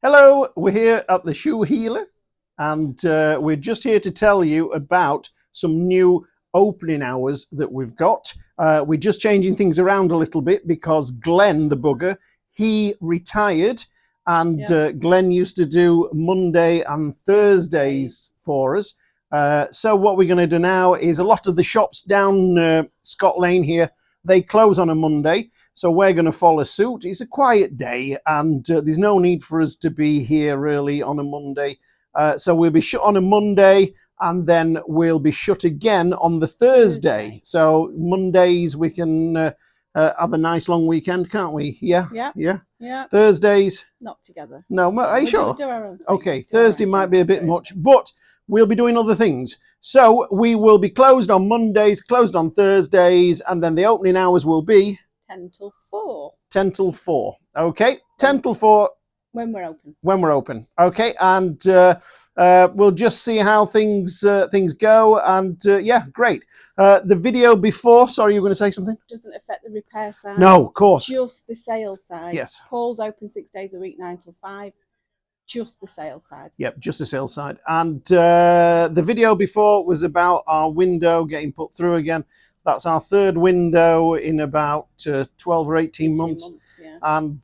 Hello, we're here at the Shoe Healer, and we're just here to tell you about some new opening hours that we've got. We're just changing things around a little bit because Glen, the bugger, he retired, and Glen used to do Monday and Thursdays for us. So what we're going to do now is a lot of the shops down Scott Lane here, they close on a Monday. So we're going to follow suit. It's a quiet day, and there's no need for us to be here really on a Monday. So we'll be shut on a Monday, and then we'll be shut again on the Thursday. So Mondays we can have a nice long weekend, can't we? Yeah. Thursdays. Not together. No, are you sure? Do our own thing. Okay, Thursday might be a bit much, but we'll be doing other things. So we will be closed on Mondays, closed on Thursdays, and then the opening hours will be 10 till 4. 10 till 4. Okay, 10 till 4. When we're open. When we're open. Okay, and we'll just see how things go. And yeah, great. The video before, sorry, you were going to say something? Doesn't affect the repair side. No, of course. Just the sales side. Yes. Paul's open 6 days a week, 9 till 5. Just the sales side. Yep, just the sales side. And the video before was about our window getting put through again. That's our third window in about 12 or 18 months. Yeah. And,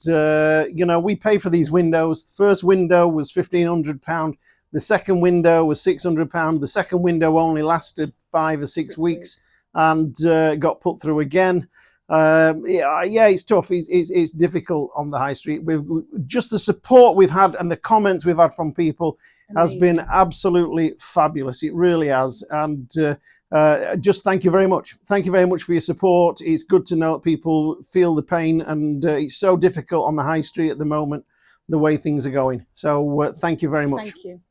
you know, we pay for these windows. The first window was £1,500. The second window was £600. The second window only lasted 5 or 6 weeks and got put through again. Yeah, it's tough. It's difficult on the high street. Just the support we've had and the comments we've had from people has been absolutely fabulous. It really has. And just thank you very much. Thank you very much for your support. It's good to know that people feel the pain, and it's so difficult on the high street at the moment, the way things are going. So thank you very much. Thank you.